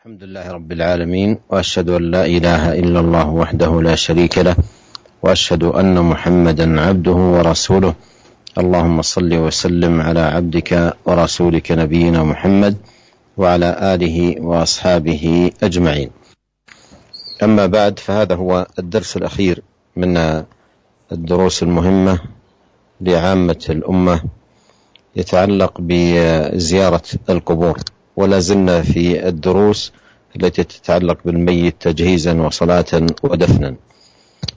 الحمد لله رب العالمين، وأشهد أن لا إله إلا الله وحده لا شريك له، وأشهد أن محمدا عبده ورسوله. اللهم صل وسلم على عبدك ورسولك نبينا محمد وعلى آله وأصحابه أجمعين. أما بعد، فهذا هو الدرس الأخير من الدروس المهمة لعامة الأمة يتعلق بزيارة القبور، ولا زلنا في الدروس التي تتعلق بالميت تجهيزا وصلاة ودفنا.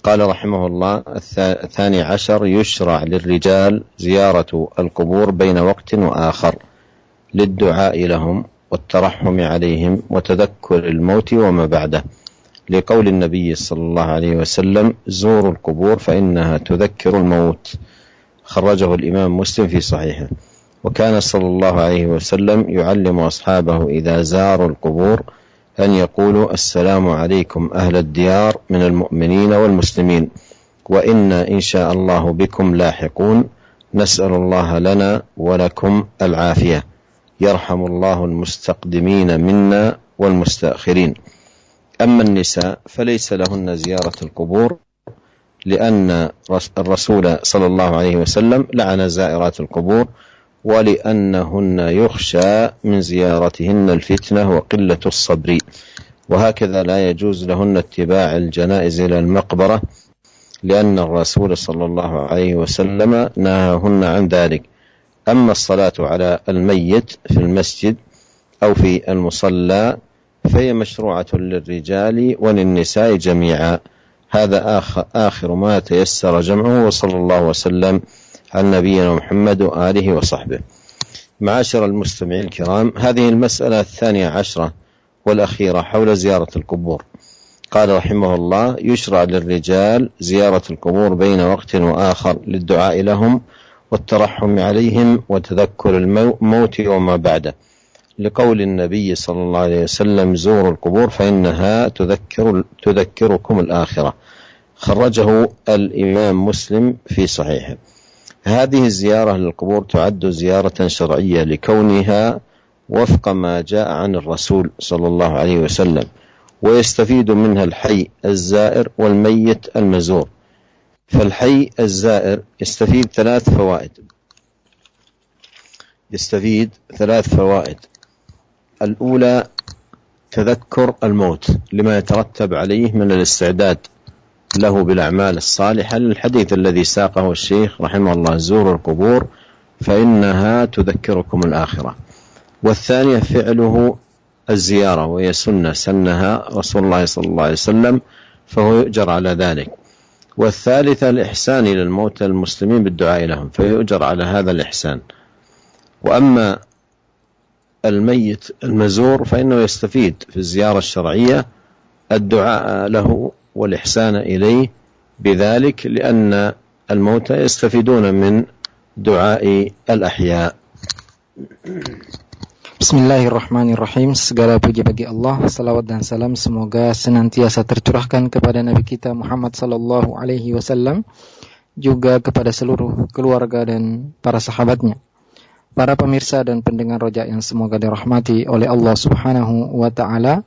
قال رحمه الله: 12 يشرع للرجال زيارة القبور بين وقت وآخر للدعاء لهم والترحم عليهم وتذكر الموت وما بعده، لقول النبي صلى الله عليه وسلم: زوروا القبور فإنها تذكر الموت. خرجه الإمام مسلم في صحيحه. وكان صلى الله عليه وسلم يعلم أصحابه إذا زاروا القبور أن يقولوا: السلام عليكم أهل الديار من المؤمنين والمسلمين، وإنا إن شاء الله بكم لاحقون، نسأل الله لنا ولكم العافية، يرحم الله المستقدمين منا والمستأخرين. أما النساء فليس لهن زيارة القبور، لأن الرسول صلى الله عليه وسلم لعن زائرات القبور، ولأنهن يخشى من زيارتهن الفتنة وقلة الصبر، وهكذا لا يجوز لهن اتباع الجنائز إلى المقبرة، لأن الرسول صلى الله عليه وسلم نهاهن عن ذلك. أما الصلاة على الميت في المسجد أو في المصلى فهي مشروعة للرجال وللنساء جميعا. هذا آخر ما تيسر جمعه، وصلى الله وسلم على نبينا محمد وآله وصحبه. معاشر المستمعين الكرام، هذه المسألة 12 والأخيرة حول زيارة القبور. قال رحمه الله: يشرع للرجال زيارة القبور بين وقت وآخر للدعاء لهم والترحم عليهم وتذكر الموت وما بعده، لقول النبي صلى الله عليه وسلم: زوروا القبور فإنها تذكركم الآخرة. خرجه الإمام مسلم في صحيحه. هذه الزيارة للقبور تعد زيارة شرعية لكونها وفق ما جاء عن الرسول صلى الله عليه وسلم، ويستفيد منها الحي الزائر والميت المزور. فالحي الزائر يستفيد 3 فوائد. الأولى: تذكر الموت لما يترتب عليه من الاستعداد له بالأعمال الصالحة، للحديث الذي ساقه الشيخ رحمه الله: زوروا القبور فإنها تذكركم الآخرة. والثانية: فعله الزيارة، وهي سنة سنها رسول الله صلى الله عليه وسلم، فهو يؤجر على ذلك. والثالثة: الإحسان إلى الموتى المسلمين بالدعاء لهم، فيؤجر على هذا الإحسان. وأما الميت المزور فإنه يستفيد في الزيارة الشرعية الدعاء له والإحسان إليه بذلك، لأن الموتى يستفيدون من دعاء الأحياء. Bismillahirrahmanirrahim. Segala puji bagi Allah, salawat dan salam semoga senantiasa tercurahkan kepada Nabi kita Muhammad sallallahu alaihi wasallam, juga kepada seluruh keluarga dan para sahabatnya. Para pemirsa dan pendengar Roja yang semoga dirahmati oleh Allah Subhanahu wa taala.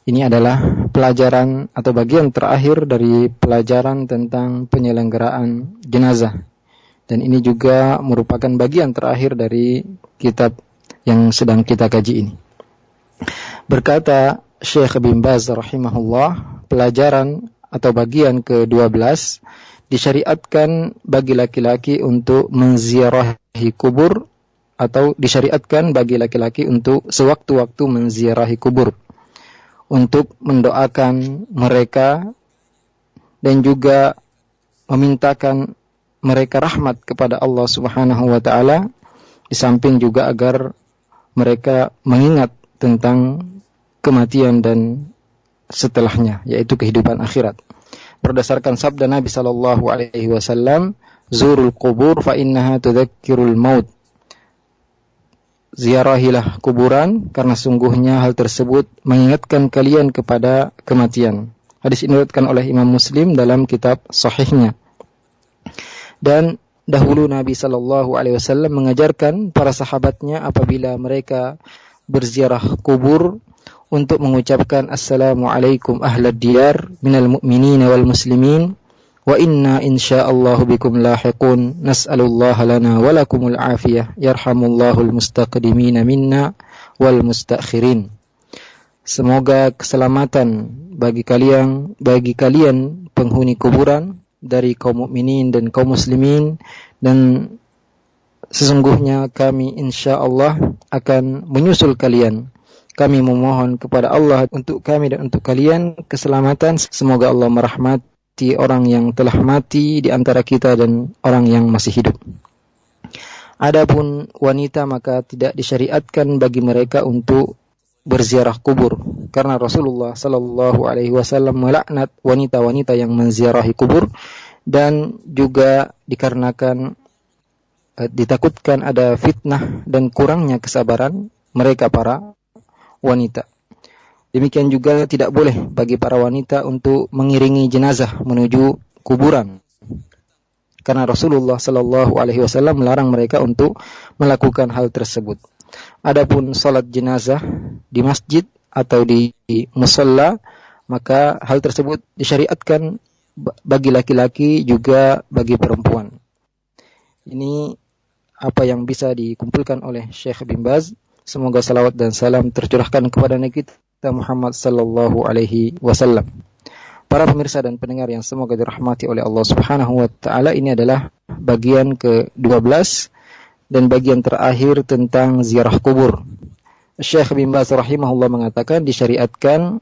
Ini adalah pelajaran atau bagian terakhir dari pelajaran tentang penyelenggaraan jenazah. Dan ini juga merupakan bagian terakhir dari kitab yang sedang kita kaji ini. Berkata Syekh bin Baz rahimahullah, pelajaran atau bagian ke-12 disyariatkan bagi laki-laki untuk menziarahi kubur, atau disyariatkan bagi laki-laki untuk sewaktu-waktu menziarahi kubur, untuk mendoakan mereka dan juga memintakan mereka rahmat kepada Allah Subhanahu wa taala, di samping juga agar mereka mengingat tentang kematian dan setelahnya, yaitu kehidupan akhirat. Berdasarkan sabda Nabi sallallahu alaihi wasallam, "Zurul qubur fa innaha tudzakkirul maut." Ziarahilah kuburan karena sungguhnya hal tersebut mengingatkan kalian kepada kematian. Hadis ini diriwayatkan oleh Imam Muslim dalam kitab sahihnya. Dan dahulu Nabi sallallahu alaihi wasallam mengajarkan para sahabatnya apabila mereka berziarah kubur untuk mengucapkan Assalamualaikum ahlad diyar minal mu'minina wal muslimin wa inna insyaallahu bikum lahiqun nas'alullaha lana wa lakumul afiyah yarhamullahul mustaqdimina minna wal mustakhirin. Semoga keselamatan bagi kalian penghuni kuburan dari kaum mukminin dan kaum muslimin, dan sesungguhnya kami insyaallah akan menyusul kalian. Kami memohon kepada Allah untuk kami dan untuk kalian keselamatan. Semoga Allah merahmati orang yang telah mati di antara kita dan orang yang masih hidup. Adapun wanita, maka tidak disyariatkan bagi mereka untuk berziarah kubur, karena Rasulullah sallallahu alaihi wasallam melaknat wanita-wanita yang menziarahi kubur, dan juga dikarenakan ditakutkan ada fitnah dan kurangnya kesabaran mereka para wanita. Demikian juga tidak boleh bagi para wanita untuk mengiringi jenazah menuju kuburan, karena Rasulullah sallallahu alaihi wasallam melarang mereka untuk melakukan hal tersebut. Adapun salat jenazah di masjid atau di musalla, maka hal tersebut disyariatkan bagi laki-laki juga bagi perempuan. Ini apa yang bisa dikumpulkan oleh Syekh bin Baz. Semoga salawat dan salam tercurahkan kepada Nabi kita Muhammad sallallahu alaihi wasallam. Para pemirsa dan pendengar yang semoga dirahmati oleh Allah Subhanahu wa taala, ini adalah bagian ke-12 dan bagian terakhir tentang ziarah kubur. Syekh bin Baz rahimahullah mengatakan disyariatkan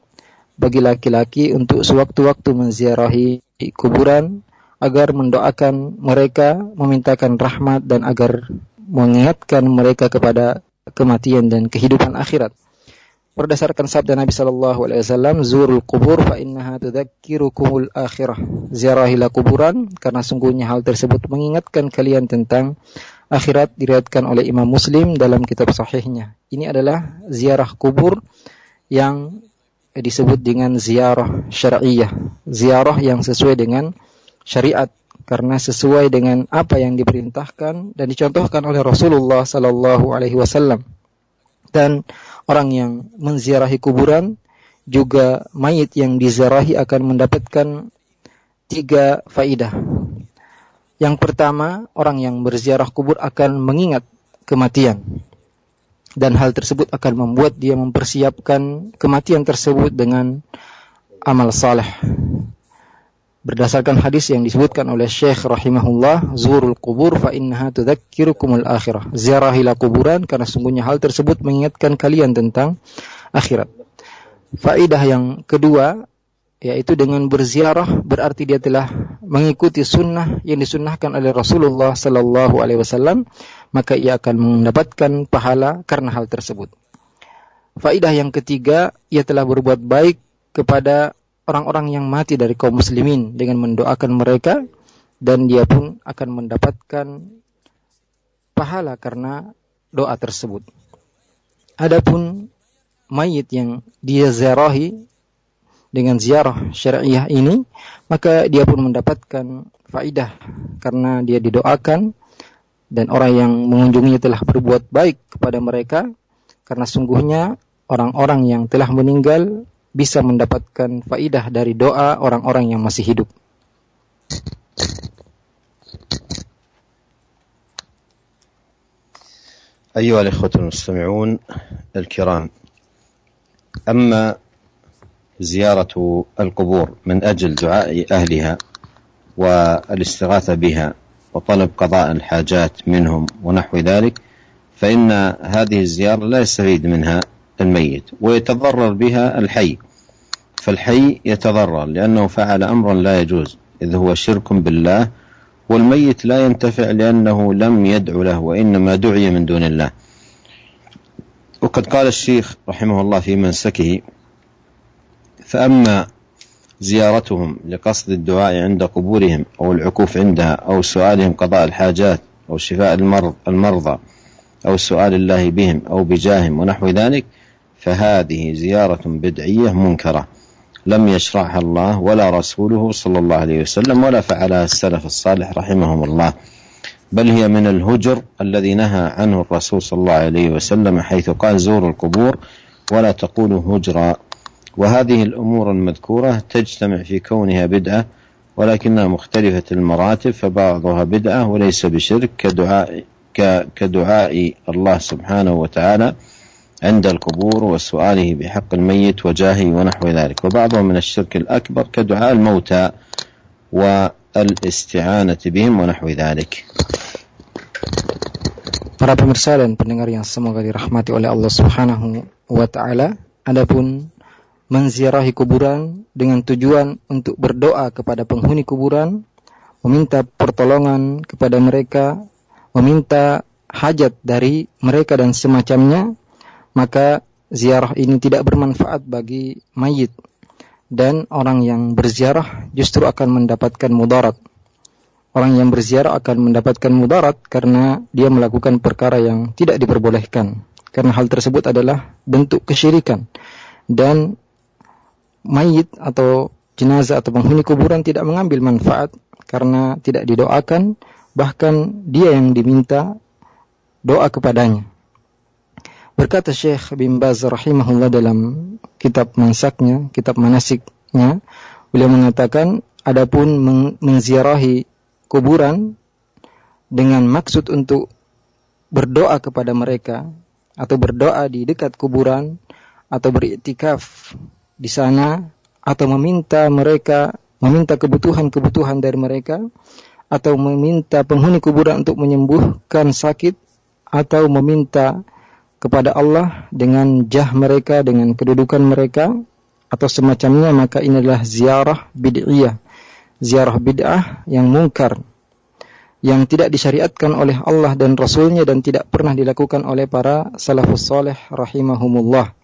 bagi laki-laki untuk sewaktu-waktu menziarahi kuburan agar mendoakan mereka, memintakan rahmat, dan agar mengingatkan mereka kepada kematian dan kehidupan akhirat. Berdasarkan sabda Nabi sallallahu alaihi wasallam, "Zurul qubur fa innaha tudzakirukumul akhirah." Ziarahilah kuburan karena sungguhnya hal tersebut mengingatkan kalian tentang akhirat. Diriwayatkan oleh Imam Muslim dalam kitab sahihnya. Ini adalah ziarah kubur yang disebut dengan ziarah syar'iyyah, ziarah yang sesuai dengan syariat, karena sesuai dengan apa yang diperintahkan dan dicontohkan oleh Rasulullah sallallahu alaihi wasallam. Dan orang yang menziarahi kuburan, juga mayit yang diziarahi akan mendapatkan 3 faidah. Yang pertama, orang yang berziarah kubur akan mengingat kematian, dan hal tersebut akan membuat dia mempersiapkan kematian tersebut dengan amal saleh. Berdasarkan hadis yang disebutkan oleh Syekh rahimahullah, "Zurul qubur fa innaha tudzakirukumul akhirah." Ziarahilah kuburan karena sungguhnya hal tersebut mengingatkan kalian tentang akhirat. Faedah yang kedua, yaitu dengan berziarah berarti dia telah mengikuti sunnah yang disunnahkan oleh Rasulullah sallallahu alaihi wasallam, maka ia akan mendapatkan pahala karena hal tersebut. Faedah yang ketiga, ia telah berbuat baik kepada orang-orang yang mati dari kaum muslimin dengan mendoakan mereka, dan dia pun akan mendapatkan pahala karena doa tersebut. Adapun mayit yang dia ziarahi dengan ziarah syariah ini, maka dia pun mendapatkan faidah karena dia didoakan, dan orang yang mengunjunginya telah berbuat baik kepada mereka, karena sungguhnya orang-orang yang telah meninggal bisa mendapatkan faidah dari doa orang-orang yang masih hidup. أيها الإخوة المستمعون الكرام، أما زيارة القبور من أجل دعاء أهلها والاستغاثة بها وطلب قضاء الحاجات منهم ونحو ذلك، فإن هذه الزيارة لا يستفيد منها الميت، ويتضرر بها الحي، فالحي يتضرر لأنه فعل أمرا لا يجوز إذ هو شرك بالله، والميت لا ينتفع لأنه لم يدع له وإنما دعي من دون الله. وقد قال الشيخ رحمه الله في منسكه: فأما زيارتهم لقصد الدعاء عند قبورهم أو العكوف عندها أو سؤالهم قضاء الحاجات أو شفاء المرضى أو سؤال الله بهم أو بجاههم ونحو ذلك، فهذه زيارة بدعية منكرة لم يشرعها الله ولا رسوله صلى الله عليه وسلم ولا فعلها السلف الصالح رحمهم الله، بل هي من الهجر الذي نهى عنه الرسول صلى الله عليه وسلم، حيث قال: زوروا القبور ولا تقولوا هجرا. وهذه الأمور المذكورة تجتمع في كونها بدعة ولكنها مختلفة المراتب، فبعضها بدعة وليس بشرك كدعاء الله سبحانه وتعالى عند القبور وسؤاله بحق الميت وجاهه ونحو ذلك، وبعضها من الشرك الأكبر كدعاء الموتى والاستعانة بهم ونحو ذلك. Para pemirsa dan pendengar yang semoga dirahmati oleh Allah Subhanahu wa taala, adapun menziarahi kuburan dengan tujuan untuk berdoa kepada penghuni kuburan, meminta pertolongan kepada mereka, meminta hajat dari mereka dan semacamnya, maka ziarah ini tidak bermanfaat bagi mayit, dan orang yang berziarah justru akan mendapatkan mudarat. Orang yang berziarah akan mendapatkan mudarat karena dia melakukan perkara yang tidak diperbolehkan, karena hal tersebut adalah bentuk kesyirikan, dan mayit atau jenazah atau penghuni kuburan tidak mengambil manfaat karena tidak didoakan, bahkan dia yang diminta doa kepadanya. Berkata Syekh bin Baz rahimahullah dalam kitab mansaknya, kitab manasiknya, beliau mengatakan, adapun menziarahi kuburan dengan maksud untuk berdoa kepada mereka atau berdoa di dekat kuburan atau beriktikaf di sana atau meminta kebutuhan dari mereka atau meminta penghuni kuburan untuk menyembuhkan sakit atau meminta kepada Allah dengan jah mereka, dengan kedudukan mereka atau semacamnya, maka ini adalah ziarah bid'iyah, ziarah bid'ah yang mungkar, yang tidak disyariatkan oleh Allah dan Rasulnya dan tidak pernah dilakukan oleh para salafus salih rahimahumullah.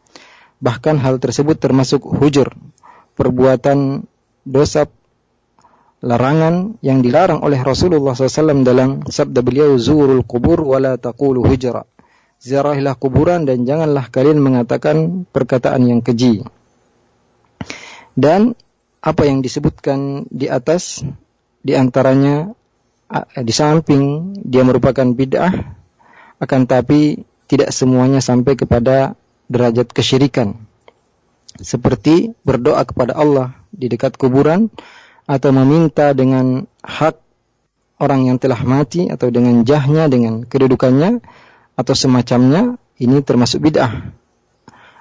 Bahkan hal tersebut termasuk hujur, perbuatan dosa larangan yang dilarang oleh Rasulullah SAW dalam sabda beliau, zurul kubur wala taqulu hujra. Ziarahilah kuburan dan janganlah kalian mengatakan perkataan yang keji. Dan apa yang disebutkan di atas, di antaranya di samping dia merupakan bid'ah, akan tapi tidak semuanya sampai kepada derajat kesyirikan, seperti berdoa kepada Allah di dekat kuburan atau meminta dengan hak orang yang telah mati atau dengan jahnya, dengan kedudukannya atau semacamnya, ini termasuk bid'ah.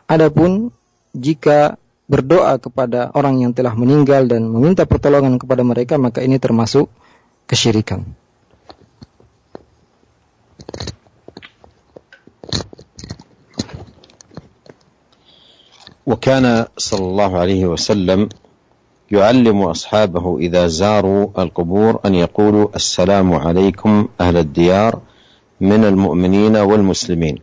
Adapun jika berdoa kepada orang yang telah meninggal dan meminta pertolongan kepada mereka, maka ini termasuk kesyirikan. وكان صلى الله عليه وسلم يعلم أصحابه إذا زاروا القبور أن يقولوا السلام عليكم أهل الديار من المؤمنين والمسلمين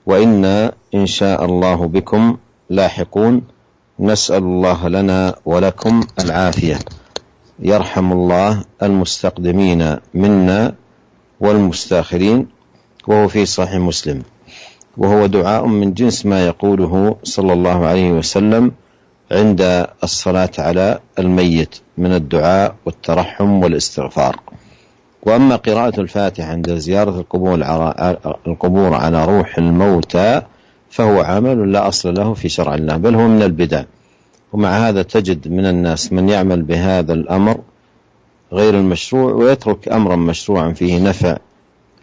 وإنا إن شاء الله بكم لاحقون نسأل الله لنا ولكم العافية يرحم الله المستقدمين منا والمستاخرين. وهو في صحيح مسلم، وهو دعاء من جنس ما يقوله صلى الله عليه وسلم عند الصلاة على الميت من الدعاء والترحم والاستغفار. وأما قراءة الفاتحة عند زيارة القبور على روح الموتى فهو عمل لا أصل له في شرع الله، بل هو من البدع. ومع هذا تجد من الناس من يعمل بهذا الأمر غير المشروع ويترك أمرا مشروعا فيه نفع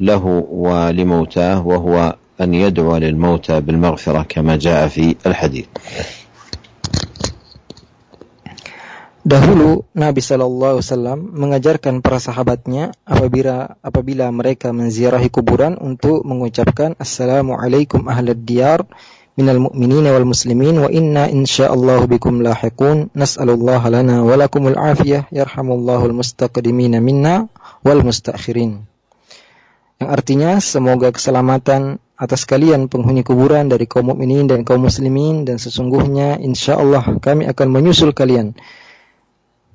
له ولموتاه، وهو أن يدعو للموتى بالمغفرة كما جاء في الحديث. Dahulu Nabi SAW mengajarkan para sahabatnya apabila mereka menziarahi kuburan untuk mengucapkan Assalamualaikum ahlad diyar minal mu'minin wal muslimin wa inna insyaallahu bikum lahiqun nas'alullaha lana wa lakumul afiyah yarhamullahul mustaqdimina minna wal mustakhirin. Yang artinya, semoga keselamatan atas kalian penghuni kuburan dari kaum mukminin dan kaum muslimin, dan sesungguhnya insyaallah kami akan menyusul kalian.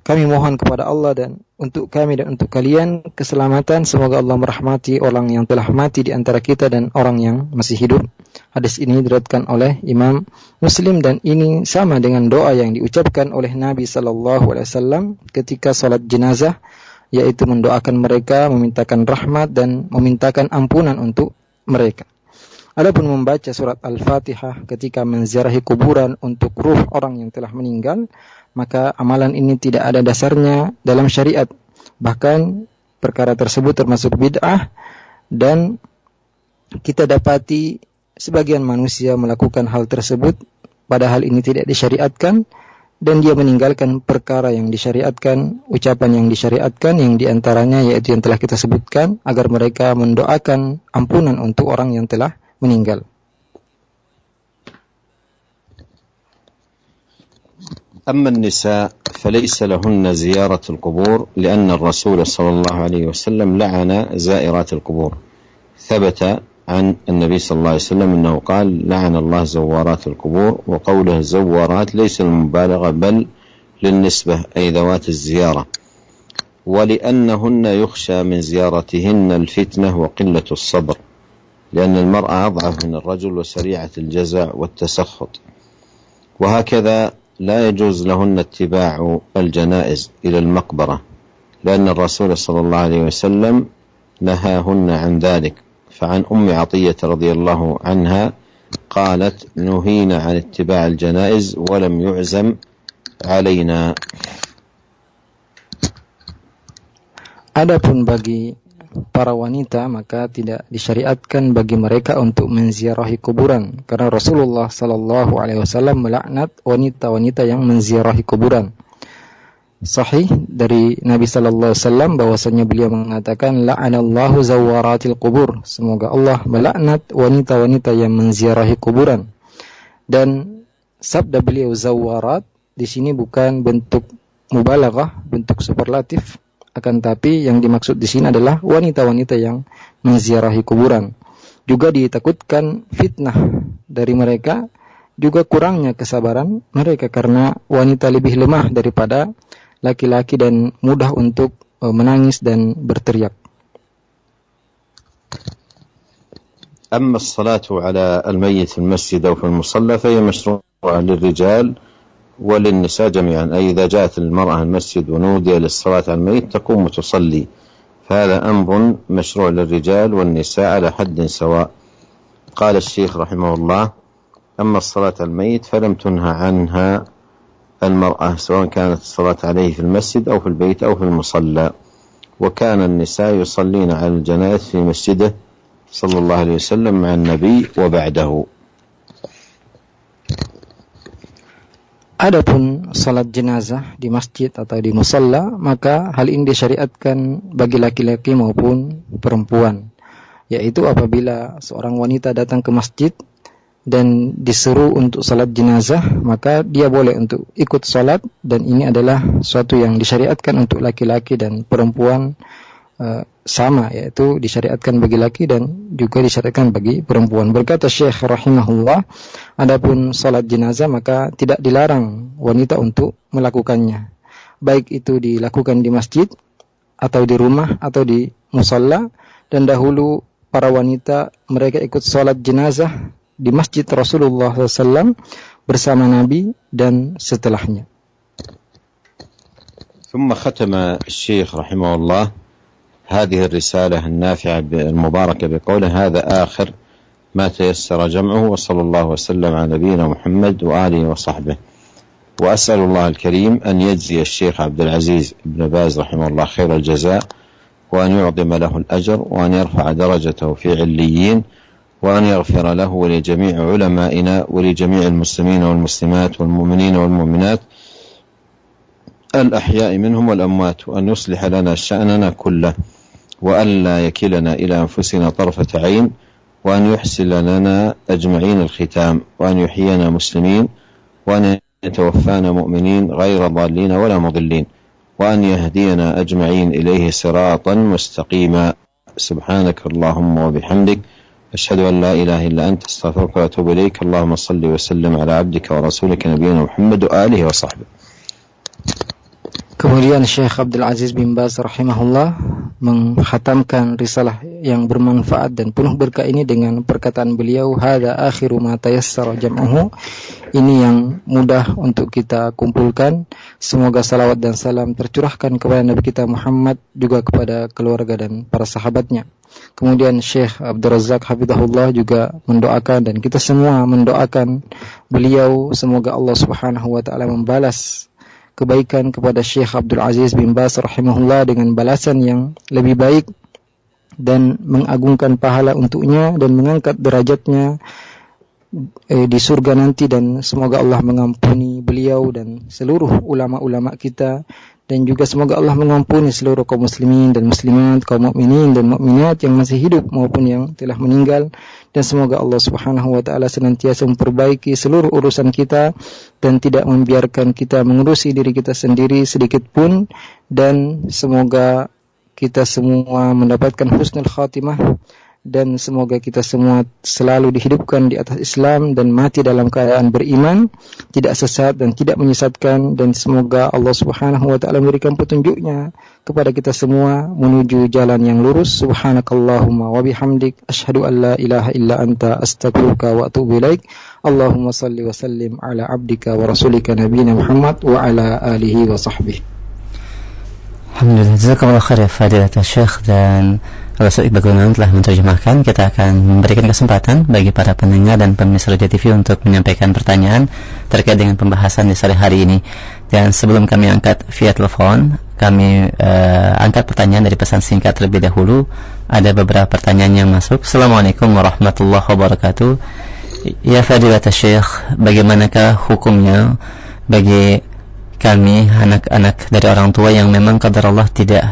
Kami mohon kepada Allah dan untuk kami dan untuk kalian keselamatan. Semoga Allah merahmati orang yang telah mati di antara kita dan orang yang masih hidup. Hadis ini diriwayatkan oleh Imam Muslim dan ini sama dengan doa yang diucapkan oleh Nabi SAW ketika salat jenazah, yaitu mendoakan mereka, memintakan rahmat dan memintakan ampunan untuk mereka. Adapun membaca surat Al-Fatihah ketika menziarahi kuburan untuk ruh orang yang telah meninggal, maka amalan ini tidak ada dasarnya dalam syariat. Bahkan perkara tersebut termasuk bid'ah, dan kita dapati sebagian manusia melakukan hal tersebut padahal ini tidak disyariatkan, dan dia meninggalkan perkara yang disyariatkan, ucapan yang disyariatkan, yang diantaranya yaitu yang telah kita sebutkan, agar mereka mendoakan ampunan untuk orang yang telah meninggal. أما النساء فليس لهن زيارة القبور لأن الرسول صلى الله عليه وسلم لعن زائرات القبور. ثبت عن النبي صلى الله عليه وسلم أنه قال لعن الله زوارات القبور، وقوله زوارات ليس المبالغة بل للنسبة أي ذوات الزيارة، ولأنهن يخشى من زيارتهن الفتنة وقلة الصبر، لأن المرأة أضعف من الرجل وسريعة الجزع والتسخط، وهكذا لا يجوز لهن اتباع الجنائز إلى المقبرة، لأن الرسول صلى الله عليه وسلم نهاهن عن ذلك. فعن عطية رضي الله عنها قالت نهينا عن اتباع الجنائز ولم يعزم علينا. Adapun bagi para wanita, maka tidak disyariatkan bagi mereka untuk menziarahi kuburan, karena Rasulullah sallallahu alaihi wasallam melaknat wanita-wanita yang menziarahi kuburan. Sahih dari Nabi sallallahu alaihi wasallam bahwasanya beliau mengatakan la'anallahu zawaratil qubur, semoga Allah melaknat wanita-wanita yang menziarahi kuburan. Dan sabda beliau zawarat di sini bukan bentuk mubalaghah, bentuk superlatif, akan tapi yang dimaksud di sini adalah wanita-wanita yang menziarahi kuburan. Juga ditakutkan fitnah dari mereka, juga kurangnya kesabaran mereka, karena wanita lebih lemah daripada laki-laki dan mudah untuk menangis dan berteriak. أما الصلاة على الميت في المسجد أو في المصلى فهي مشروعة للرجال وللنساء جميعا، أي إذا جاءت المرأة المسجد ونودي للصلاة على الميت تقوم تصلي، فهذا أمر مشروع للرجال والنساء على حد سواء. قال الشيخ رحمه الله أما الصلاة على الميت فلم تنهى عنها المرأة سواء كانت الصلاة عليه في المسجد أو في البيت أو في المصلى، وكان النساء يصلين على الجنائز في مسجده صلى الله عليه وسلم مع النبي وبعده. Adapun salat jenazah di masjid atau di musalla, maka hal ini disyariatkan bagi laki-laki maupun perempuan, yaitu apabila seorang wanita datang ke masjid dan disuruh untuk salat jenazah, maka dia boleh untuk ikut salat, dan ini adalah suatu yang disyariatkan untuk laki-laki dan perempuan sama, yaitu disyariatkan bagi laki dan juga disyariatkan bagi perempuan. Berkata Syekh rahimahullah, adapun salat jenazah maka tidak dilarang wanita untuk melakukannya, baik itu dilakukan di masjid atau di rumah atau di musalla. Dan dahulu para wanita mereka ikut salat jenazah di masjid Rasulullah SAW bersama Nabi dan setelahnya. ثم ختم الشيخ رحمه الله هذه الرسالة النافعة المباركة بقوله هذا آخر ما تيسر جمعه، وصلى الله وسلم على نبينا محمد وآله وصحبه. وأسأل الله الكريم أن يجزي الشيخ عبد العزيز بن باز رحمه الله خير الجزاء، وأن يعظم له الأجر، وأن يرفع درجته في عليين، وأن يغفر له ولجميع علمائنا ولجميع المسلمين والمسلمات والمؤمنين والمؤمنات الأحياء منهم والأموات، وأن يصلح لنا شأننا كله، وأن لا يكلنا إلى أنفسنا طرفة عين، وأن يحسن لنا أجمعين الختام، وأن يحيينا مسلمين، وأن يتوفانا مؤمنين غير ضالين ولا مضلين، وأن يهدينا أجمعين إليه صراطا مستقيما. سبحانك اللهم وبحمدك أشهد أن لا إله إلا أنت أستغفرك وأتوب إليك. اللهم صل وسلم على عبدك ورسولك نبينا محمد وآله وصحبه. Kemudian Syekh Abdul Aziz bin Baz rahimahullah menghatamkan risalah yang bermanfaat dan penuh berkah ini dengan perkataan beliau, hadza akhiru ma tayassara jam'uhu, ini yang mudah untuk kita kumpulkan. Semoga salawat dan salam tercurahkan kepada Nabi kita Muhammad, juga kepada keluarga dan para sahabatnya. Kemudian Syekh Abdul Razak Hafizahullah juga mendoakan, dan kita semua mendoakan beliau semoga Allah Subhanahu wa taala membalas kebaikan kepada Syekh Abdul Aziz bin Baz rahimahullah dengan balasan yang lebih baik dan mengagungkan pahala untuknya dan mengangkat derajatnya di surga nanti, dan semoga Allah mengampuni beliau dan seluruh ulama-ulama kita, dan juga semoga Allah mengampuni seluruh kaum muslimin dan muslimat, kaum mukminin dan mukminat yang masih hidup maupun yang telah meninggal, dan semoga Allah Subhanahu wa taala senantiasa memperbaiki seluruh urusan kita dan tidak membiarkan kita mengurusi diri kita sendiri sedikit pun, dan semoga kita semua mendapatkan husnul khatimah, dan semoga kita semua selalu dihidupkan di atas Islam dan mati dalam keadaan beriman, tidak sesat dan tidak menyesatkan, dan semoga Allah Subhanahu wa taala memberikan petunjuknya kepada kita semua menuju jalan yang lurus. Subhanakallahumma wa bihamdik asyhadu an la ilaha illa anta astaghfiruka wa atubu ilaik. Allahumma salli wa sallim ala abdika wa rasulika nabiyina Muhammad wa ala alihi wa sahbihi. Alhamdulillah, jazakumullah khair ya Fadilatul Syekh, dan Al-Ustaz Iqbal Gunawan telah menerjemahkan. Kita akan memberikan kesempatan bagi para pendengar dan pemirsa Radio TV untuk menyampaikan pertanyaan terkait dengan pembahasan di sore hari ini. Dan sebelum kami angkat via telepon, kami angkat pertanyaan dari pesan singkat terlebih dahulu. Ada beberapa pertanyaan yang masuk. Assalamualaikum warahmatullahi wabarakatuh. Ya Fadilatul Syekh, bagaimanakah hukumnya bagi kami anak-anak dari orang tua yang memang qadar Allah tidak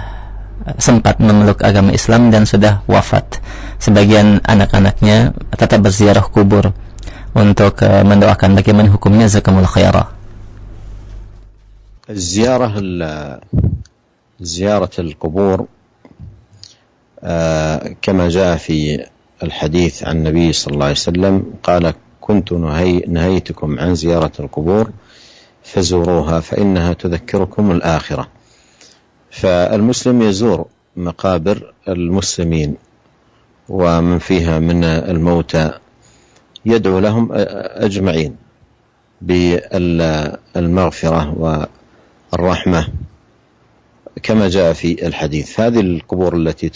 sempat memeluk agama Islam dan sudah wafat? Sebagian anak-anaknya tetap berziarah kubur untuk mendoakan. Bagaimana hukumnya? Jazakumullah khairah. زيارة القبور كما جاء في الحديث عن النبي صلى الله عليه وسلم قال كنت نهيتكم عن زيارة القبور فزوروها فإنها تذكركم الآخرة. فالمسلم يزور مقابر المسلمين ومن فيها من الموتى يدعو لهم أجمعين بالمغفرة والرحمة كما جاء في الحديث. هذه القبور التي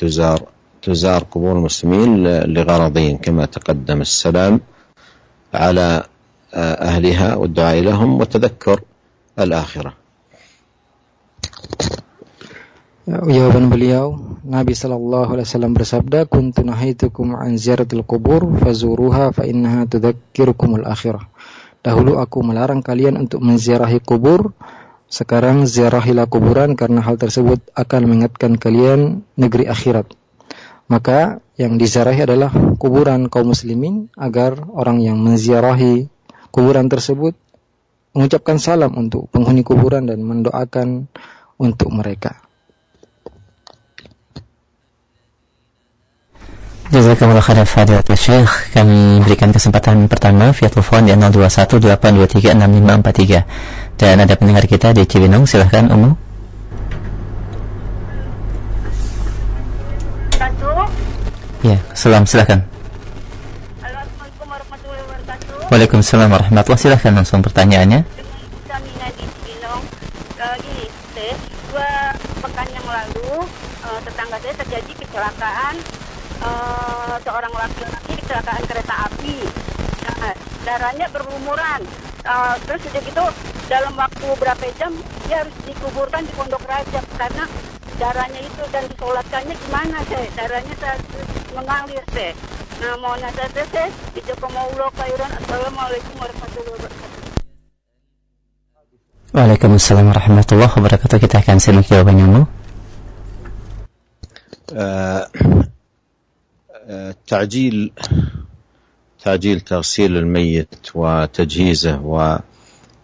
تزار قبور المسلمين لغرضين كما تقدم: السلام على أهلها والدعاء لهم وتذكر الآخرة. Jawaban beliau, Nabi sallallahu alaihi wasallam bersabda, "Kuntu nahaitukum an ziyaratil qubur fazuruha fa innaha tudzakirukumul akhirah." Dahulu aku melarang kalian untuk menziarahi kubur, sekarang ziarahilah kuburan karena hal tersebut akan mengingatkan kalian negeri akhirat. Maka yang diziarahi adalah kuburan kaum muslimin, agar orang yang menziarahi kuburan tersebut mengucapkan salam untuk penghuni kuburan dan mendoakan untuk mereka. Jazakumullah khairan Fadilatul Syekh. Kami berikan kesempatan pertama via telepon di 0218236543. Dan ada pendengar kita di Cibinong, silahkan Umu. Ya, silahkan. Assalamualaikum warahmatullahi wabarakatuh. Waalaikumsalam warahmatullahi wabarakatuh. Silahkan langsung pertanyaannya. Samina di Cibinong. Gini, 2 pekan yang lalu tetangga saya terjadi kecelakaan. Seorang laki-laki kecelakaan kereta api. Nah, darahnya berlumuran. Terus udah gitu dalam waktu berapa jam dia harus dikuburkan di Pondok Rajab karena darahnya itu, dan disolatkannya gimana teh? Darahnya mengalir teh. Nah, mohon nasihat teh. Jazakumullah khairan. Assalamualaikum warahmatullahi wabarakatuh. Waalaikumsalam warahmatullahi wabarakatuh. Kita akan simak jawabannya, Bu. تعجيل تغسيل الميت وتجهيزه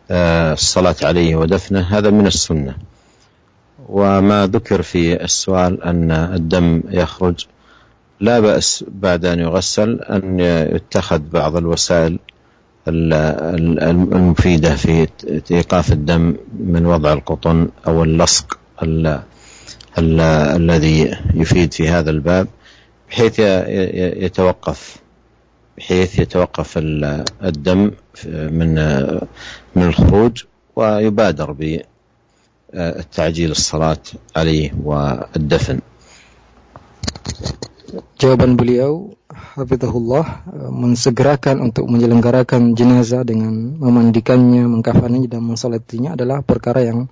والصلاة عليه ودفنه هذا من السنة. وما ذكر في السؤال أن الدم يخرج، لا بأس بعد أن يغسل أن يتخذ بعض الوسائل المفيدة في إيقاف الدم من وضع القطن أو اللصق الذي يفيد في هذا الباب، بحيث يتوقف الدم من الخروج، ويبادر بالتعجيل الصلاة عليه والدفن. Jawaban beliau, hafizahullah, mensegerakan untuk menyelenggarakan jenazah dengan memandikannya, mengkafaninya dan mensolatinya adalah perkara yang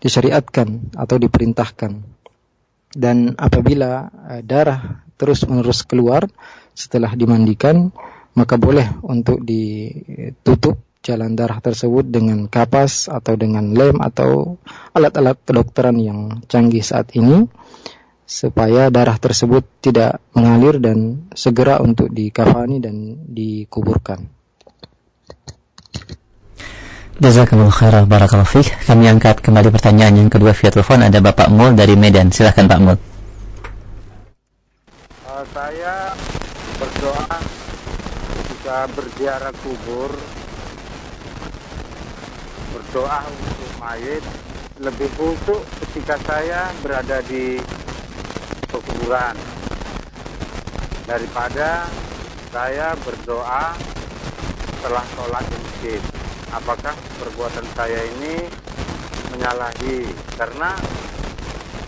disyariatkan atau diperintahkan. Dan apabila darah terus-menerus keluar setelah dimandikan, maka boleh untuk ditutup jalan darah tersebut dengan kapas atau dengan lem atau alat-alat kedokteran yang canggih saat ini, supaya darah tersebut tidak mengalir dan segera untuk dikafani dan dikuburkan. Jazakumullah khairan, barakallahu fiik. Kami angkat kembali pertanyaan yang kedua via telepon. Ada Bapak Mul dari Medan. Silakan Pak Mul. Saya berdoa ketika berziarah kubur, berdoa untuk mayit lebih khusyuk ketika saya berada di kuburan daripada saya berdoa setelah sholat di masjid. Apakah perbuatan saya ini menyalahi? Karena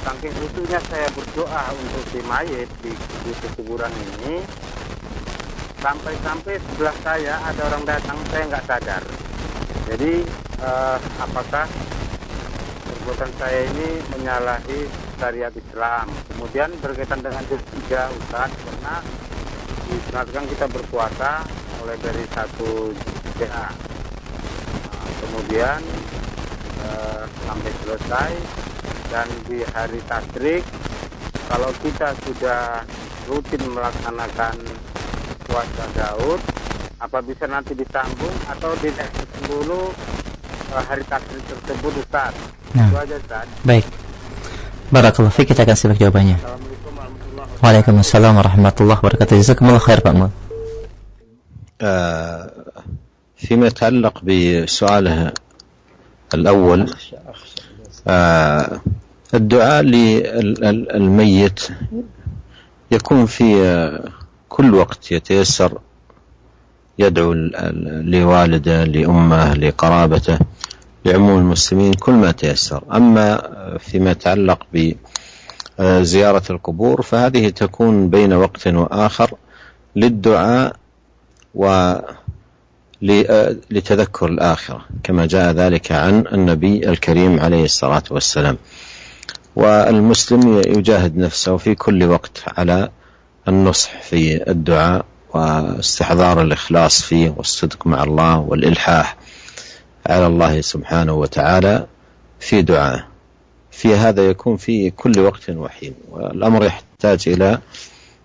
saking khusyuknya saya berdoa untuk si mayit di kuburan ini, sampai-sampai sebelah saya ada orang datang, saya nggak sadar. Jadi apakah perbuatan saya ini menyalahi syariat Islam? Kemudian berkaitan dengan juga Ustaz, karena disunatkan kita berpuasa mulai dari 1 Zulhijjah, kemudian sampai selesai, dan di hari tasyrik kalau kita sudah rutin melaksanakan puasa Daud, apa bisa nanti disambung atau dilanjutkan dulu hari tasyrik tersebut, Ustaz? Itu aja, Ustaz. Baik. Barakallahu fiik, kita akan simak jawabannya. Assalamualaikum warahmatullahi wabarakatuh. Waalaikumsalam warahmatullahi wabarakatuh. Jazakumullah khair Pak Mul. فيما يتعلق بسؤاله الأول، الدعاء للميت يكون في كل وقت يتيسر، يدعو لوالده، لأمه، لقرابته، لعموم المسلمين، كل ما تيسر. أما فيما يتعلق بزيارة القبور فهذه تكون بين وقت وآخر للدعاء ولتذكر الآخرة، كما جاء ذلك عن النبي الكريم عليه الصلاة والسلام. والمسلم يجاهد نفسه في كل وقت على النصح في الدعاء واستحضار الإخلاص فيه والصدق مع الله والإلحاح على الله سبحانه وتعالى في دعاء. في هذا يكون في كل وقت وحين، والأمر يحتاج إلى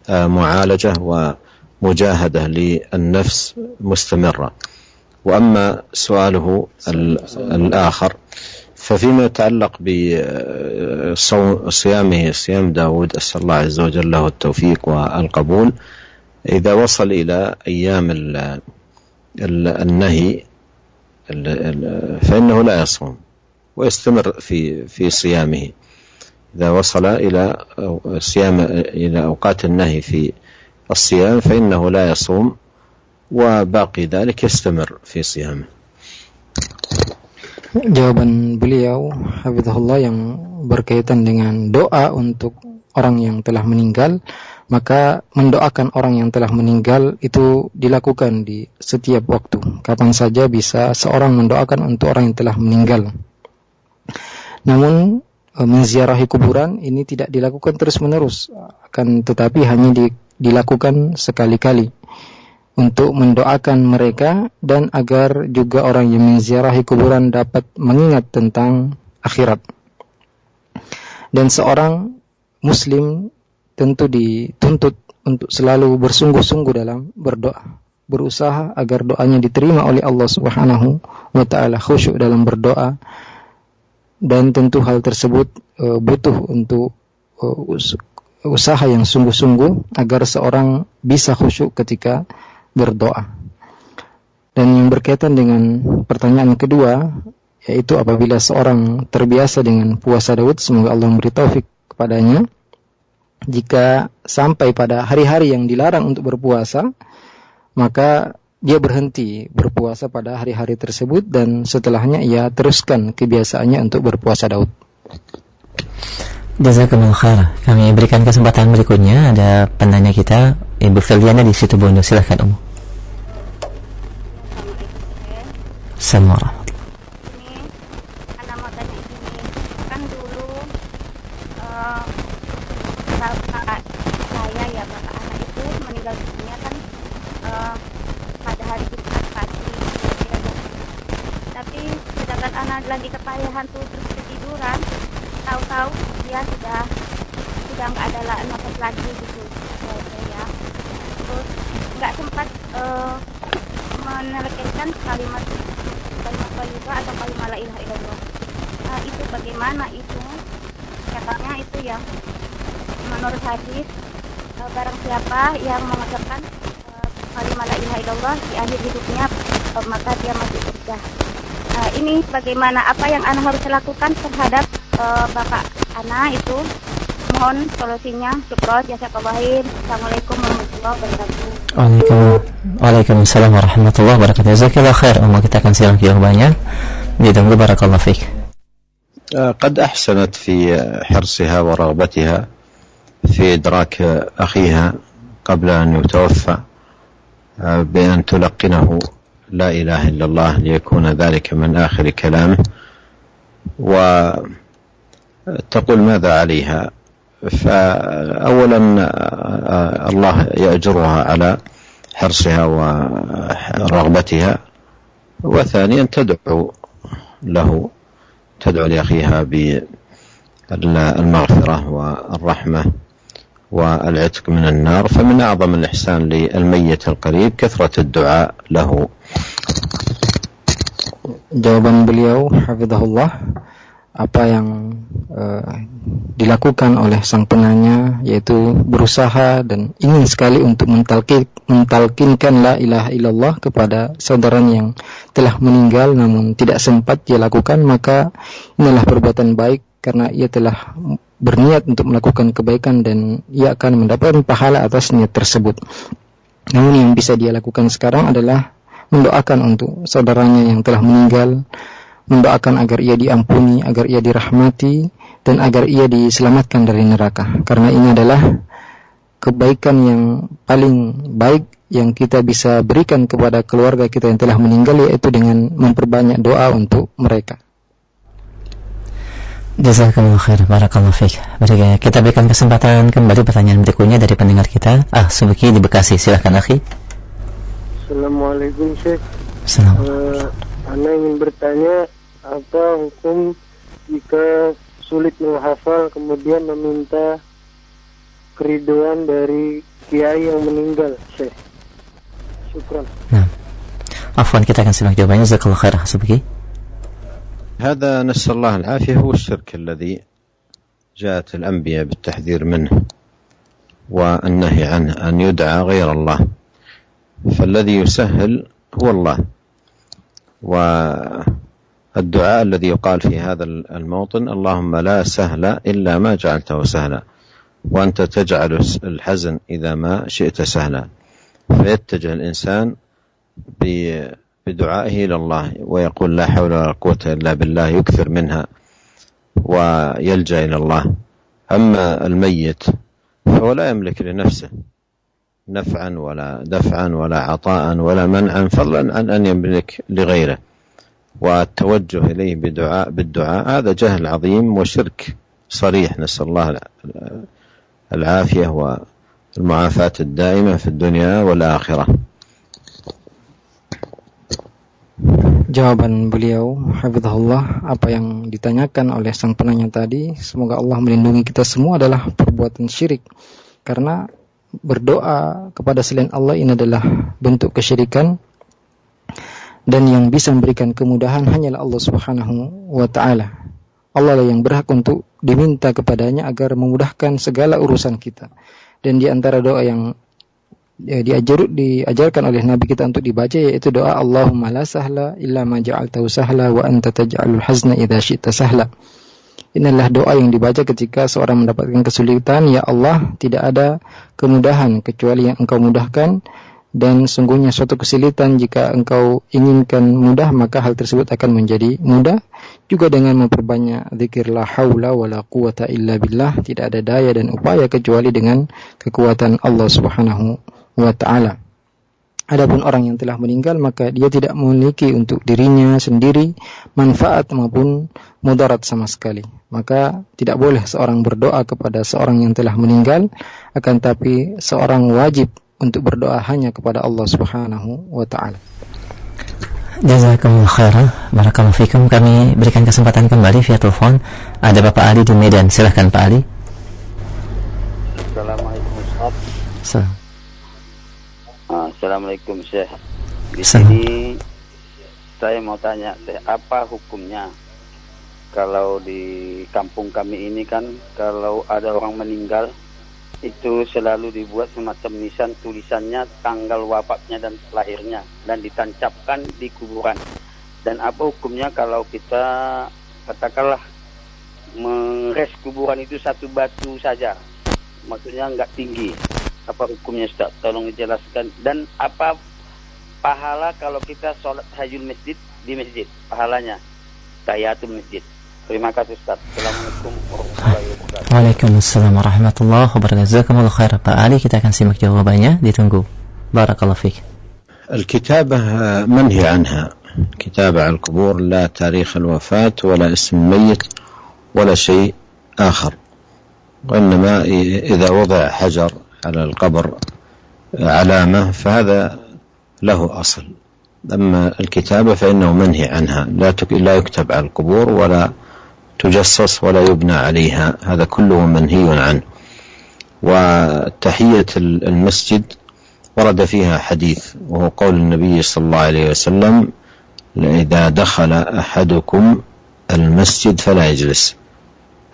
معالجة ومجاهدة للنفس مستمرة. وأما سؤاله الآخر ففيما يتعلق بصيامه، صيام داود، أسأل الله عز وجل له التوفيق والقبول. إذا وصل إلى أيام النهي فإنه لا يصوم ويستمر في صيامه. إذا وصل إلى أوقات النهي في الصيام فإنه لا يصوم، وباقي ذلك يستمر في صيامه. Jawaban beliau, hafizahullah, yang berkaitan dengan doa untuk orang yang telah meninggal, maka mendoakan orang yang telah meninggal itu dilakukan di setiap waktu. Kapan saja bisa seorang mendoakan untuk orang yang telah meninggal. Namun menziarahi kuburan ini tidak dilakukan terus-menerus, akan tetapi hanya dilakukan sekali-kali untuk mendoakan mereka dan agar juga orang yang menziarahi kuburan dapat mengingat tentang akhirat. Dan seorang muslim tentu dituntut untuk selalu bersungguh-sungguh dalam berdoa, berusaha agar doanya diterima oleh Allah Subhanahu wa taala, khusyuk dalam berdoa. Dan tentu hal tersebut butuh untuk usaha yang sungguh-sungguh agar seorang bisa khusyuk ketika berdoa. Dan yang berkaitan dengan pertanyaan kedua, yaitu apabila seorang terbiasa dengan puasa Daud, semoga Allah memberi taufik kepadanya, jika sampai pada hari-hari yang dilarang untuk berpuasa, maka dia berhenti berpuasa pada hari-hari tersebut dan setelahnya ia teruskan kebiasaannya untuk berpuasa Daud. Jazakumullah khair. Kami berikan kesempatan berikutnya, ada penanya kita Ibu Feliana di Situbondo. Silakan Umu. Assalamualaikum. Ini anak mau tanya ini, kan dulu bapak saya ya, bapak anak itu meninggal dunia kan pada hari Jumat pagi. Tapi sedangkan anak lagi kepayahan tuh terus ketiduran, tahu-tahu dia sudah nggak ada nafas lagi gitu ya. Terus nggak sempat menelekkan kalimat thayyibah atau kalimat la ilaha illallah. Itu bagaimana itu? Katanya itu ya, menurut hadis barang siapa yang mengucapkan kalimat la ilaha illallah di akhir hidupnya maka dia masuk surga. Ini bagaimana, apa yang ana harus lakukan terhadap bapak ana itu? Mohon solusinya. Syukron, jazakallahu. Assalamualaikum warahmatullahi wabarakatuh. Waalaikumsalam warahmatullahi wabarakatuh. Jazakallahu khair. Kita akan simak jawabannya. Ditunggu, barakallahu fiik. قد أحسنت في حرصها ورغبتها في إدراك أخيها قبل أن يتوفى بأن تلقنه لا إله إلا الله ليكون ذلك من آخر كلامه، وتقول ماذا عليها. فأولا الله يأجرها على حرصها ورغبتها، وثانيا تدعو لأخيها بالمغفرة والرحمة والعتق من النار. فمن أعظم الإحسان للميت القريب كثرة الدعاء له. Jawaban beliau, hafizahullah, apa yang dilakukan oleh sang penanya yaitu berusaha dan ingin sekali untuk mentalkinkan la ilaha illallah kepada saudaranya yang telah meninggal namun tidak sempat dia lakukan, maka inilah perbuatan baik karena ia telah berniat untuk melakukan kebaikan dan ia akan mendapatkan pahala atas niat tersebut. Namun yang bisa dia lakukan sekarang adalah mendoakan untuk saudaranya yang telah meninggal, mendoakan agar ia diampuni, agar ia dirahmati, dan agar ia diselamatkan dari neraka. Karena ini adalah kebaikan yang paling baik yang kita bisa berikan kepada keluarga kita yang telah meninggal, yaitu dengan memperbanyak doa untuk mereka. Jazakallahu khair, barakallahu fiik. Kita berikan kesempatan kembali pertanyaan berikutnya dari pendengar kita. Subki di Bekasi, silakan akhi. Assalamualaikum Syekh. Ana ingin bertanya, apa hukum jika sulit menghafal kemudian meminta keriduan dari kiai yang meninggal, Syekh? Syukran. Nah, afwan, kita akan simak jawabannya. Jazakallahu khair, Subki. هذا نسأل الله العافية هو الشرك الذي جاءت الأنبياء بالتحذير منه والنهي عنه، أن يدعى غير الله، فالذي يسهل هو الله. والدعاء الذي يقال في هذا الموطن: اللهم لا سهل إلا ما جعلته سهلا، وأنت تجعل الحزن إذا ما شئت سهلا. فيتجه الإنسان بدعائه إلى الله ويقول لا حول ولا قوة إلا بالله، يكثر منها ويلجأ إلى الله. أما الميت فهو لا يملك لنفسه نفعا ولا دفعا ولا عطاء ولا منعا، فضلا عن أن يملك لغيره. والتوجه إليه بالدعاء هذا جهل عظيم وشرك صريح، نسأل الله العافية والمعافاة الدائمة في الدنيا والآخرة. Jawaban beliau, hafizahullah, apa yang ditanyakan oleh sang penanya tadi, semoga Allah melindungi kita semua, adalah perbuatan syirik. Karena berdoa kepada selain Allah ini adalah bentuk kesyirikan, dan yang bisa memberikan kemudahan hanyalah Allah Subhanahu wa ta'ala. Allah lah yang berhak untuk diminta kepadanya agar memudahkan segala urusan kita. Dan di antara doa yang diajarkan oleh Nabi kita untuk dibaca yaitu doa Allahumma la sahla illa ma ja'altahu sahla wa anta taj'alul hazna idza syi'ta sahla. Inilah doa yang dibaca ketika seorang mendapatkan kesulitan. Ya Allah, tidak ada kemudahan kecuali yang Engkau mudahkan, dan sungguhnya suatu kesulitan jika engkau inginkan mudah, maka hal tersebut akan menjadi mudah. Juga dengan memperbanyak zikir la haula wala quwata illa billah, tidak ada daya dan upaya kecuali dengan kekuatan Allah Subhanahu wa taala. Adapun orang yang telah meninggal, maka dia tidak memiliki untuk dirinya sendiri manfaat maupun mudarat sama sekali. Maka tidak boleh seorang berdoa kepada seorang yang telah meninggal, akan tapi seorang wajib untuk berdoa hanya kepada Allah Subhanahu wa taala. Jazakumullah khairan, barakallahu fikum. Kami berikan kesempatan kembali via telepon. Ada Bapak Ali di Medan. Silahkan Pak Ali. Assalamualaikum Ustaz. Assalamualaikum Syekh. Di sini saya mau tanya, apa hukumnya kalau di kampung kami ini kan kalau ada orang meninggal itu selalu dibuat semacam nisan, tulisannya tanggal wafatnya dan lahirnya, dan ditancapkan di kuburan. Dan apa hukumnya kalau kita katakanlah meres kuburan itu satu batu saja, maksudnya enggak tinggi, apa hukumnya Ustaz? Tolong dijelaskan. Dan apa pahala kalau kita sholat tahajud masjid di masjid, pahalanya tahiyatul masjid? Terima kasih Ustaz. Assalamualaikum warahmatullahi wabarakatuh. Waalaikumsalam warahmatullahi wabarakatuh. Jazakumullah khair Pak Ali, kita akan simak jawabannya, ditunggu. Barakallahu fiik. الكتابة منهي عنها، كتابة على القبور لا تاريخ الوفاة ولا اسم الميت ولا شيء آخر، وإنما إذا وضع حجر على القبر علامة فهذا له أصل. أما الكتابة فإنه منهي عنها، لا يكتب على القبور ولا تجصص ولا يبنى عليها، هذا كله منهي عنه. وتحية المسجد ورد فيها حديث، وهو قول النبي صلى الله عليه وسلم: إذا دخل أحدكم المسجد فلا يجلس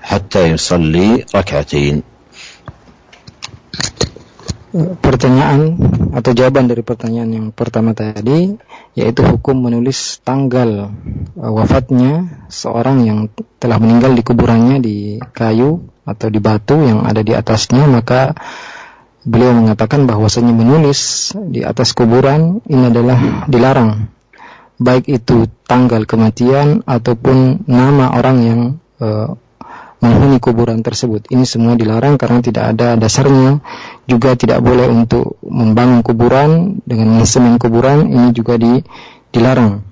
حتى يصلي ركعتين. Pertanyaan atau jawaban dari pertanyaan yang pertama tadi, yaitu hukum menulis tanggal wafatnya seorang yang telah meninggal di kuburannya di kayu atau di batu yang ada di atasnya. Maka beliau mengatakan bahwasanya menulis di atas kuburan ini adalah dilarang, baik itu tanggal kematian ataupun nama orang yang menghuni kuburan tersebut. Ini semua dilarang karena tidak ada dasarnya. Juga tidak boleh untuk membangun kuburan dengan mensemen kuburan, ini juga dilarang.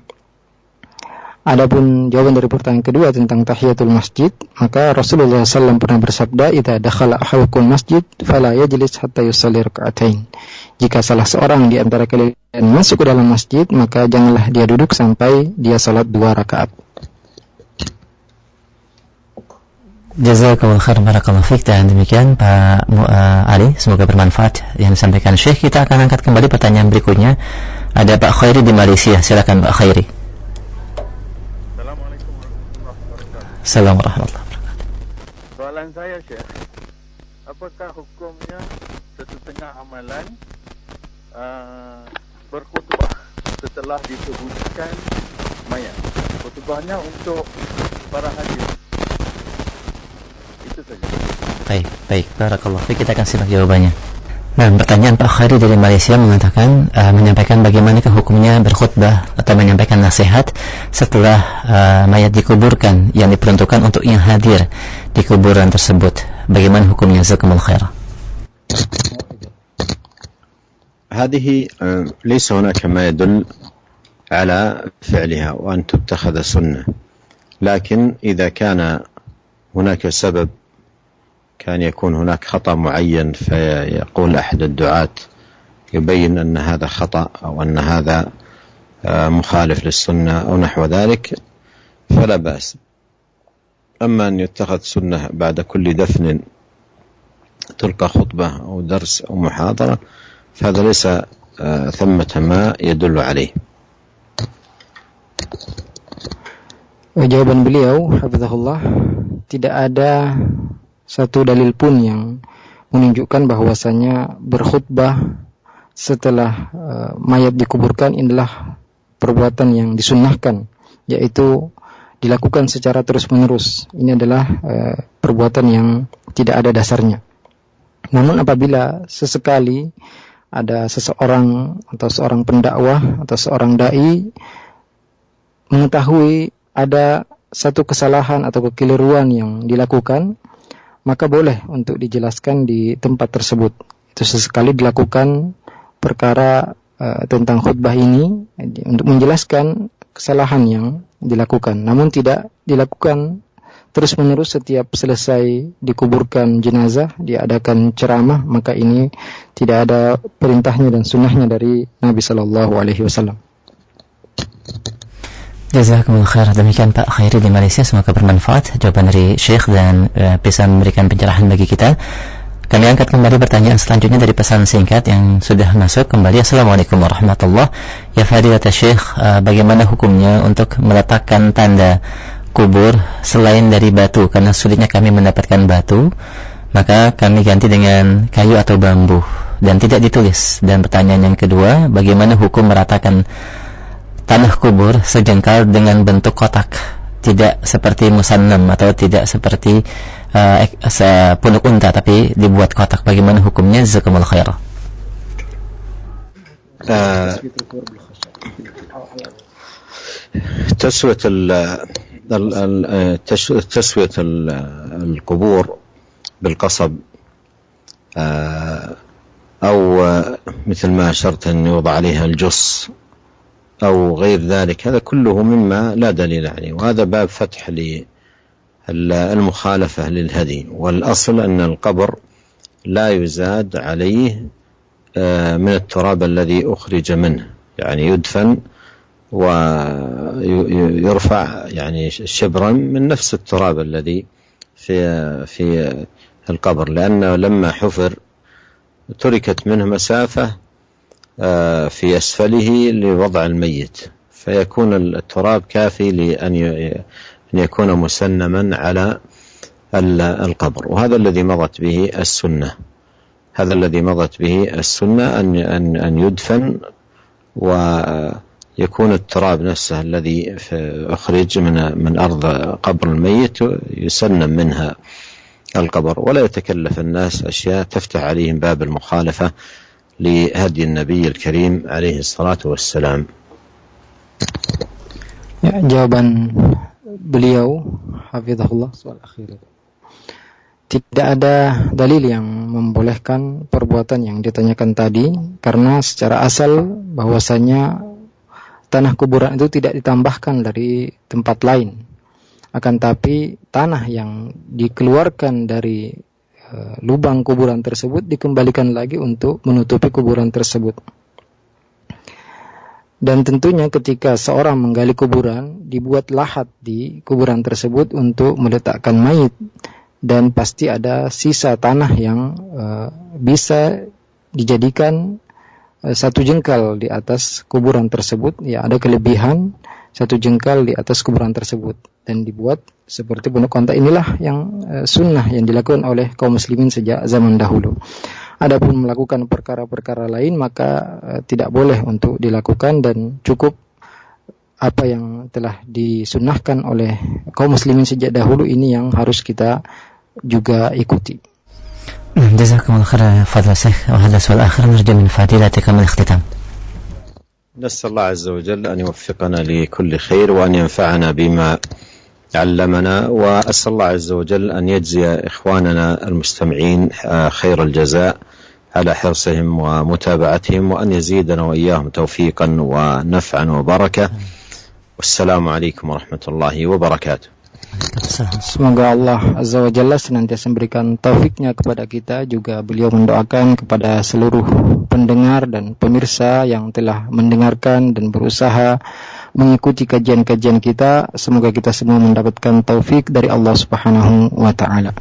Adapun jawaban dari pertanyaan kedua tentang tahiyatul masjid, maka Rasulullah SAW pernah bersabda, "Idza dakhala ahadukum masjid fala yajlis hatta yusalli rak'atain." Jika salah seorang di antara kalian masuk ke dalam masjid, maka janganlah dia duduk sampai dia salat 2 rakaat. Jazakallahu khair, barakallahu fiik. Dan demikian Pak Ali, semoga bermanfaat yang disampaikan Syekh. Kita akan angkat kembali pertanyaan berikutnya. Ada Pak Khairi di Malaysia. Silakan Pak Khairi. Assalamualaikum warahmatullahi wabarakatuh. Assalamualaikum warahmatullahi wabarakatuh. Soalan saya Syekh, apakah hukumnya setengah amalan berkhutbah setelah disubuhkan mayat? Khutbahnya untuk para haji. Itu saja. Baik, barakallahu fiik. Kita akan simak jawabannya. Nah, pertanyaan Pak Khairi dari Malaysia mengatakan, menyampaikan bagaimana hukumnya berkhutbah atau menyampaikan nasihat setelah mayat dikuburkan yang diperuntukkan untuk yang hadir di kuburan tersebut. Bagaimana hukumnya? Jazakumullah khair. هذه ليس هناك ما يدل على فعلها وأن تتخذ سنة، لكن إذا كان هناك سبب، كان يكون هناك خطأ معين فيقول أحد الدعاة يبين أن هذا خطأ أو أن هذا مخالف للسنة أو نحو ذلك فلا بأس. أما أن يتخذ سنة بعد كل دفن تلقى خطبة أو درس أو محاضرة فهذا ليس ثمة ما يدل عليه. Jawaban beliau, hafizahullah, tidak ada satu dalil pun yang menunjukkan bahwasanya berkhutbah setelah mayat dikuburkan adalah perbuatan yang disunnahkan, yaitu dilakukan secara terus-menerus. Ini adalah perbuatan yang tidak ada dasarnya. Namun apabila sesekali ada seseorang atau seorang pendakwah atau seorang dai mengetahui ada satu kesalahan atau kekeliruan yang dilakukan, maka boleh untuk dijelaskan di tempat tersebut. Itu sesekali dilakukan perkara tentang khutbah ini untuk menjelaskan kesalahan yang dilakukan, namun tidak dilakukan terus-menerus. Setiap selesai dikuburkan jenazah diadakan ceramah, maka ini tidak ada perintahnya dan sunnahnya dari Nabi sallallahu alaihi wasallam. Jazakumullah khair. Demikian Pak Khairi di Malaysia, semoga bermanfaat jawaban dari Syekh dan bisa memberikan pencerahan bagi kita. Kami angkat kembali pertanyaan selanjutnya dari pesan singkat yang sudah masuk kembali. Assalamualaikum warahmatullahi wabarakatuh. Ya Fadilatul Syekh, bagaimana hukumnya untuk meletakkan tanda kubur selain dari batu? Karena sulitnya kami mendapatkan batu, maka kami ganti dengan kayu atau bambu dan tidak ditulis. Dan pertanyaan yang kedua, bagaimana hukum meratakan tanah kubur sejengkal dengan bentuk kotak, tidak seperti musannam atau tidak seperti punuk unta, tapi dibuat kotak? Bagaimana hukumnya? Jazakumullah khair. تسوية القبور بالقصب أو مثل ما أشرت أن يوضع عليها الجص أو غير ذلك، هذا كله مما لا دليل عليه، وهذا باب فتح للمخالفة للهدي. والأصل أن القبر لا يزاد عليه من التراب الذي أخرج منه، يعني يدفن ويرفع يعني شبرا من نفس التراب الذي في القبر، لأنه لما حفر تركت منه مسافة في أسفله لوضع الميت، فيكون التراب كافي لأن يكون مسنما على القبر. وهذا الذي مضت به السنة، هذا الذي مضت به السنة أن يدفن ويكون التراب نفسه الذي أخرج من أرض قبر الميت يسنم منها القبر، ولا يتكلف الناس أشياء تفتح عليهم باب المخالفة لهدي النبي الكريم عليه الصلاة والسلام. Ya, jawaban beliau hafizahullah soal akhir. Tidak ada dalil yang membolehkan perbuatan yang ditanyakan tadi, karena secara asal bahwasanya tanah kuburan itu tidak ditambahkan dari tempat lain. Akan tapi tanah yang dikeluarkan dari lubang kuburan tersebut dikembalikan lagi untuk menutupi kuburan tersebut. Dan tentunya ketika seorang menggali kuburan, dibuat lahat di kuburan tersebut untuk meletakkan mayit, dan pasti ada sisa tanah yang bisa dijadikan satu jengkal di atas kuburan tersebut. Ya, ada kelebihan satu jengkal di atas kuburan tersebut dan dibuat seperti punuk onta. Inilah yang sunnah yang dilakukan oleh kaum muslimin sejak zaman dahulu. Adapun melakukan perkara-perkara lain maka tidak boleh untuk dilakukan, dan cukup apa yang telah disunnahkan oleh kaum muslimin sejak dahulu ini yang harus kita juga ikuti. Jazakumullah khairan fadhil Syekh. Wa hadha su'al akhir narju min fadilatikum al-ikhtitam. نسأل الله عز وجل أن يوفقنا لكل خير وأن ينفعنا بما علمنا، وأسأل الله عز وجل أن يجزي إخواننا المستمعين خير الجزاء على حرصهم ومتابعتهم، وأن يزيدنا وإياهم توفيقا ونفعا وبركة. والسلام عليكم ورحمة الله وبركاته. Semoga Allah Azza wa Jalla senantiasa memberikan taufiknya kepada kita. Juga beliau mendoakan kepada seluruh pendengar dan pemirsa yang telah mendengarkan dan berusaha mengikuti kajian-kajian kita. Semoga kita semua mendapatkan taufik dari Allah Subhanahu wa ta'ala.